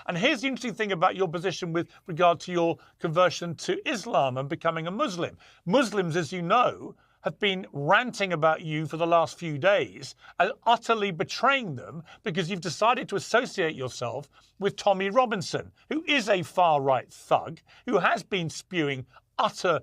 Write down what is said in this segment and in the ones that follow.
And here's the interesting thing about your position with regard to your conversion to Islam and becoming a Muslim. Muslims, as you know, have been ranting about you for the last few days and utterly betraying them because you've decided to associate yourself with Tommy Robinson, who is a far-right thug, who has been spewing utter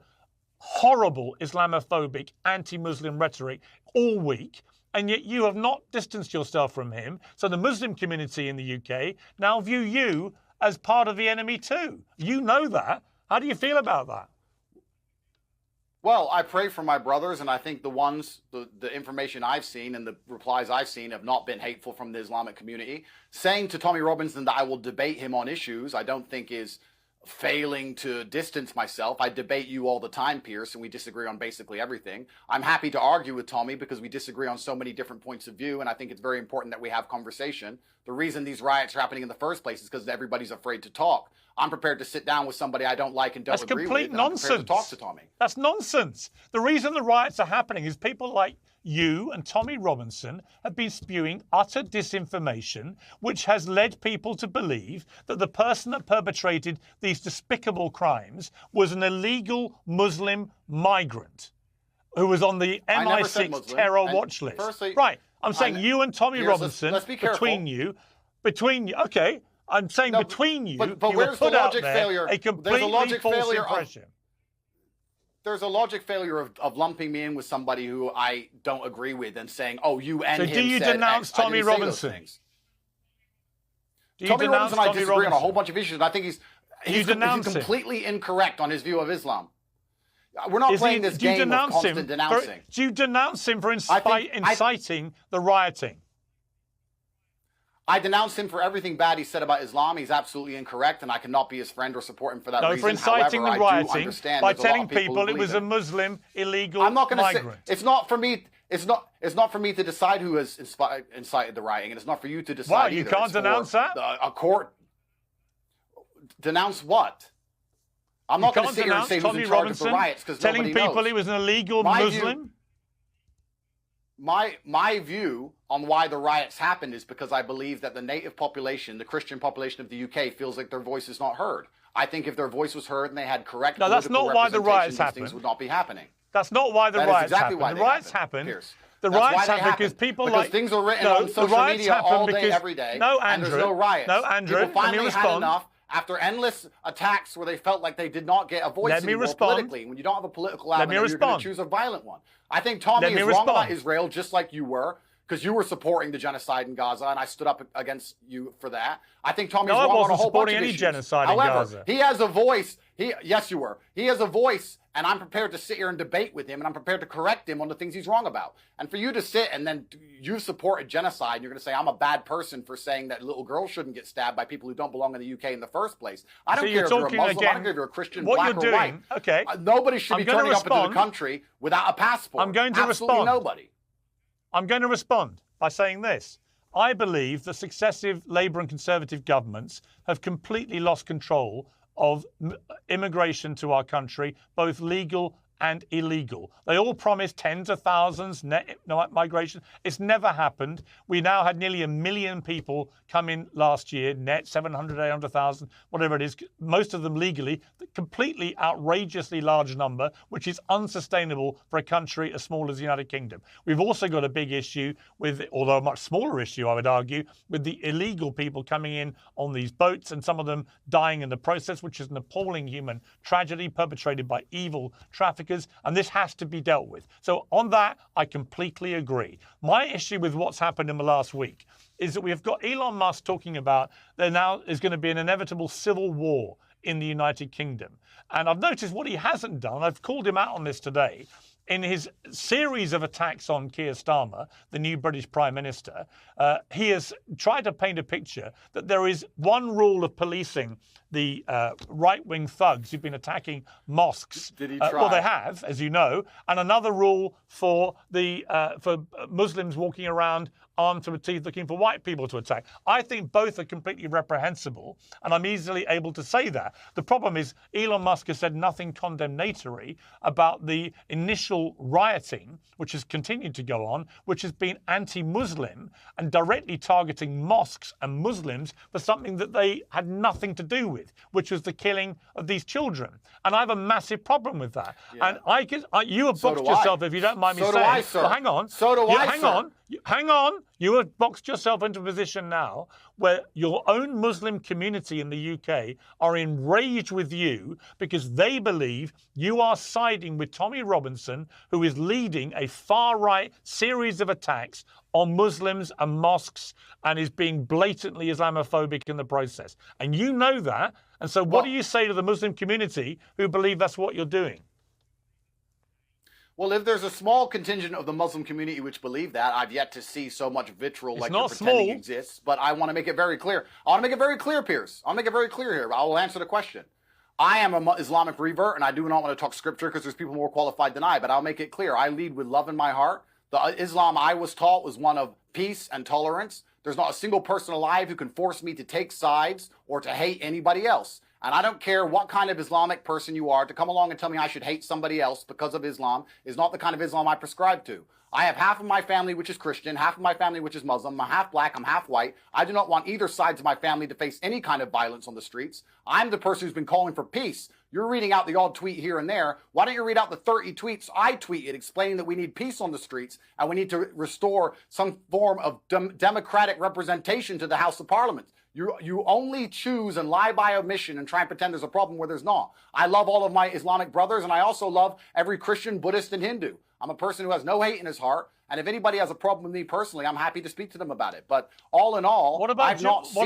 horrible Islamophobic anti-Muslim rhetoric all week, and yet you have not distanced yourself from him. So the Muslim community in the UK now view you as part of the enemy too. You know that. How do you feel about that? Well, I pray for my brothers, and I think the information I've seen and the replies I've seen have not been hateful from the Islamic community. Saying to Tommy Robinson that I will debate him on issues, I don't think is failing to distance myself. I debate you all the time, Piers, and we disagree on basically everything. I'm happy to argue with Tommy because we disagree on so many different points of view, and I think it's very important that we have conversation. The reason these riots are happening in the first place is because everybody's afraid to talk. I'm prepared to sit down with somebody I don't like and don't agree with. That's complete nonsense. I'm prepared to talk to Tommy. That's nonsense. The reason the riots are happening is people like you and Tommy Robinson have been spewing utter disinformation, which has led people to believe that the person that perpetrated these despicable crimes was an illegal Muslim migrant who was on the MI6 terror watch list. Firstly, right. I'm saying you and Tommy Robinson, let's be careful. between you, okay. I'm saying between you, but you where's put the out logic there failure? a completely false impression. There's a logic failure of lumping me in with somebody who I don't agree with and saying, "Oh, you and him said X." So do you denounce Tommy Robinson? Tommy Robinson and I disagree on a whole bunch of issues, and I think he's completely incorrect on his view of Islam. We're not playing this game of constant denouncing. Do you denounce him for inciting the rioting? I denounce him for everything bad he said about Islam. He's absolutely incorrect, and I cannot be his friend or support him for that reason. For inciting However, the rioting by telling people it was a Muslim illegal I'm not going to migrant. say it's not for me. It's not for me to decide who has incited the rioting, and it's not for you to decide. Well, you can't denounce that. A court denounce what? I'm not going to sit here and say who's in charge of the riots because nobody knows. Telling people he was an illegal Muslim. My view on why the riots happened is because I believe that the native population, the Christian population of the UK, feels like their voice is not heard. I think if their voice was heard and they had correct political that's not why the riots happened. Things would not be happening. That's not why the riots happened. The riots happened. The riots happened because people because things are written on social media all day, every day. No, Andrew. And there's no riots. No, Andrew. People finally had enough. After endless attacks where they felt like they did not get a voice anymore politically, when you don't have a political avenue, you're going to choose a violent one. I think Tommy is wrong about Israel, just like you were, because you were supporting the genocide in Gaza, and I stood up against you for that. I think Tommy's wrong on a whole bunch of issues. I wasn't supporting any genocide in Gaza. He has a voice. Yes, you were. He has a voice, and I'm prepared to sit here and debate with him, and I'm prepared to correct him on the things he's wrong about. And for you to sit and then you support a genocide, and you're going to say I'm a bad person for saying that little girls shouldn't get stabbed by people who don't belong in the UK in the first place. I don't care if you're a Muslim. I don't care if you're a Christian, black or white. Okay. Nobody should be turning up into the country without a passport. I'm going to respond. Nobody. I'm going to respond by saying this. I believe that successive Labour and Conservative governments have completely lost control of immigration to our country, both legal and illegal. They all promised tens of thousands net migration. It's never happened. We now had nearly 1 million people come in last year, net 700, 800,000, whatever it is, most of them legally, completely outrageously large number, which is unsustainable for a country as small as the United Kingdom. We've also got a big issue with, although a much smaller issue, I would argue, with the illegal people coming in on these boats and some of them dying in the process, which is an appalling human tragedy perpetrated by evil traffickers. And this has to be dealt with. So on that, I completely agree. My issue with what's happened in the last week is that we have got Elon Musk talking about there now is going to be an inevitable civil war in the United Kingdom. And I've noticed what he hasn't done. I've called him out on this today. In his series of attacks on Keir Starmer, the new British Prime Minister, he has tried to paint a picture that there is one rule of policing the right-wing thugs who've been attacking mosques. Did he try? Well, they have, as you know, and another rule for the for Muslims walking around armed to the teeth looking for white people to attack. I think both are completely reprehensible, and I'm easily able to say that. The problem is Elon Musk has said nothing condemnatory about the initial rioting, which has continued to go on, which has been anti-Muslim and directly targeting mosques and Muslims for something that they had nothing to do with, which was the killing of these children. And I have a massive problem with that. Yeah. And you have boxed yourself, if you don't mind me saying. I, sir. Well, hang on. So do I, sir. Hang on. You have boxed yourself into a position now where your own Muslim community in the UK are enraged with you because they believe you are siding with Tommy Robinson, who is leading a far-right series of attacks on Muslims and mosques and is being blatantly Islamophobic in the process. And you know that. And so what do you say to the Muslim community who believe that's what you're doing? Well, if there's a small contingent of the Muslim community which believe that, I've yet to see so much vitriol like you're pretending exists. But I want to make it very clear. I want to make it very clear, Piers. I'll make it very clear here. I will answer the question. I am an Islamic revert, and I do not want to talk scripture because there's people more qualified than I, but I'll make it clear. I lead with love in my heart. The Islam I was taught was one of peace and tolerance. There's not a single person alive who can force me to take sides or to hate anybody else. And I don't care what kind of Islamic person you are, to come along and tell me I should hate somebody else because of Islam is not the kind of Islam I prescribe to. I have half of my family which is Christian, half of my family which is Muslim. I'm half black, I'm half white. I do not want either sides of my family to face any kind of violence on the streets. I'm the person who's been calling for peace. You're reading out the odd tweet here and there. Why don't you read out the 30 tweets I tweeted explaining that we need peace on the streets and we need to restore some form of democratic representation to the House of Parliament. You only choose and lie by omission and try and pretend there's a problem where there's not. I love all of my Islamic brothers, and I also love every Christian, Buddhist, and Hindu. I'm a person who has no hate in his heart, and if anybody has a problem with me personally, I'm happy to speak to them about it. But all in all, I've not seen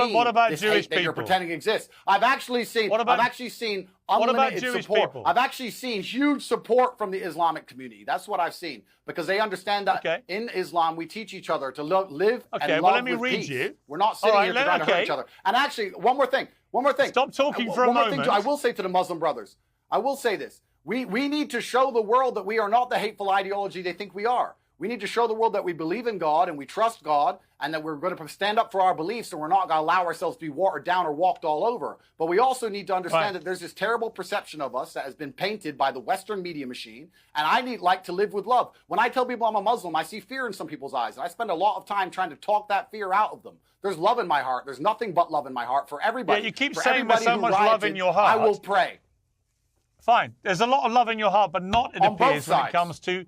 this hate that you're pretending exists. I've actually seen unlimited support. People? I've actually seen huge support from the Islamic community. That's what I've seen, because they understand that in Islam we teach each other to live and love with peace. We're not sitting here trying to hurt each other. And actually, one more thing. Stop talking for a moment. I will say to the Muslim brothers, I will say this. We need to show the world that we are not the hateful ideology they think we are. We need to show the world that we believe in God and we trust God and that we're going to stand up for our beliefs and we're not going to allow ourselves to be watered down or walked all over. But we also need to understand that there's this terrible perception of us that has been painted by the Western media machine. And I like to live with love. When I tell people I'm a Muslim, I see fear in some people's eyes. And I spend a lot of time trying to talk that fear out of them. There's love in my heart. There's nothing but love in my heart for everybody. Yeah, you keep saying there's so much love in your heart. I will pray. Fine. There's a lot of love in your heart, but not, it appears, when it comes to...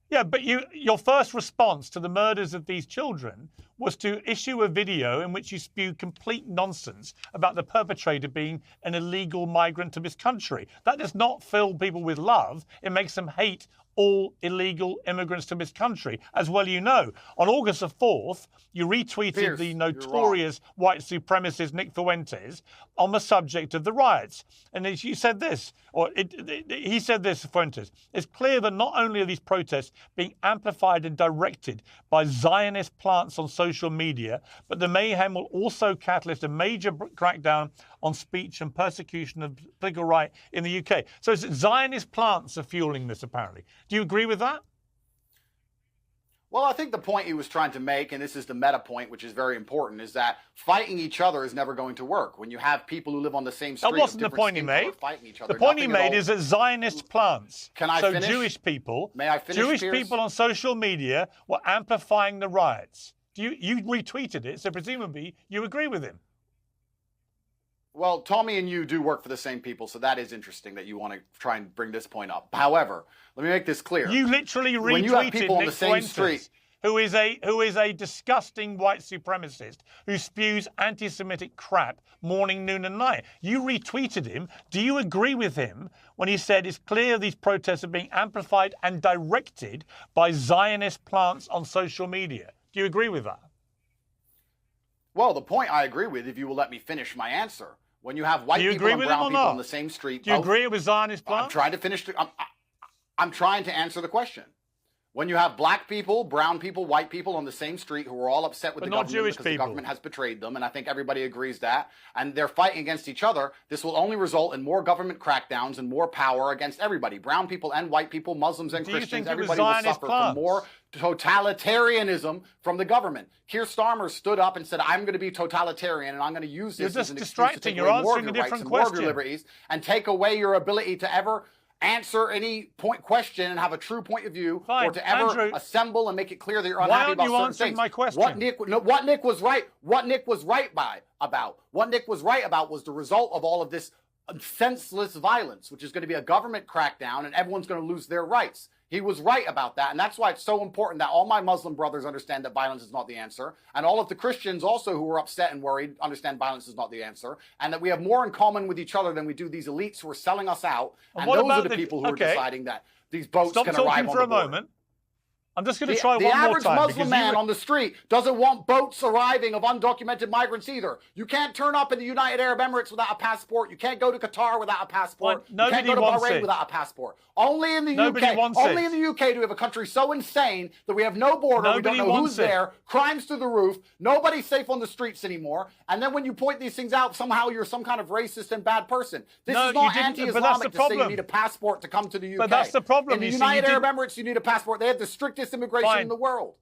Yeah, but your first response to the murders of these children was to issue a video in which you spew complete nonsense about the perpetrator being an illegal migrant to this country. That does not fill people with love. It makes them hate all illegal immigrants to this country, as well you know. On August the 4th, you retweeted the notorious white supremacist Nick Fuentes on the subject of the riots. And you said this, he said this, Fuentes, it's clear that not only are these protests being amplified and directed by Zionist plants on social media, but the mayhem will also catalyst a major crackdown on speech and persecution of political right in the UK. So it's Zionist plants are fueling this, apparently. Do you agree with that? Well, I think the point he was trying to make, and this is the meta point, which is very important, is that fighting each other is never going to work. When you have people who live on the same street, that wasn't the point he made. Fighting each other, the point he made is that Zionist plants, Can I finish? Jewish people, May I finish, Jewish Piers? people on social media were amplifying the riots. You retweeted it, so presumably you agree with him. Well, Tommy and you do work for the same people, so that is interesting that you want to try and bring this point up. However, let me make this clear. You literally retweeted when you have people on the same Fuentes, street, who is a disgusting white supremacist who spews anti-Semitic crap morning, noon, and night. You retweeted him. Do you agree with him when he said it's clear these protests are being amplified and directed by Zionist plants on social media? Do you agree with that? Well, the point I agree with, if you will let me finish my answer. When you have white people and brown people on the same street... Do you agree with Zionist plants? I'm trying to finish... I'm trying to answer the question. When you have black people, brown people, white people on the same street who are all upset with But the not government Jewish because the people. government has betrayed them, and I think everybody agrees that, and they're fighting against each other, this will only result in more government crackdowns and more power against everybody. Brown people and white people, Muslims and Do you Christians, think it was everybody will Zionist suffer plans? from more totalitarianism from the government. Keir Starmer stood up and said, I'm going to be totalitarian and I'm going to use this You're as just an distracting. excuse to take You're away more of answering your a rights different and more of your question. liberties and take away your ability to ever answer any question and have a true point of view, Fine. or to ever Andrew, assemble and make it clear that you're why unhappy aren't about you certain answering things. my question? What Nick was right about was the result of all of this senseless violence, which is going to be a government crackdown and everyone's going to lose their rights. He was right about that, and that's why it's so important that all my Muslim brothers understand that violence is not the answer, and all of the Christians also who are upset and worried understand violence is not the answer, and that we have more in common with each other than we do these elites who are selling us out, and what those about are the people who are okay. deciding that these boats Stop can talking arrive on for the a border. moment. I'm just going to try The one more average time. Muslim because man on the street doesn't want boats arriving of undocumented migrants either. You can't turn up in the United Arab Emirates without a passport. You can't go to Qatar without a passport. Well, you can't go to nobody wants Bahrain it. without a passport. Only in the Nobody UK. wants Only it. in the UK do we have a country so insane that we have no border. Nobody we don't know wants who's it. there. Crimes through the roof. Nobody's safe on the streets anymore. And then when you point these things out, somehow you're some kind of racist and bad person. This No, is not you didn't, but that's the anti-Islamic to say you problem. need a passport to come to the UK. But that's the problem. In the You see, you United Arab didn't- Emirates, you need a passport. They have the strictest immigration Fine. in the world.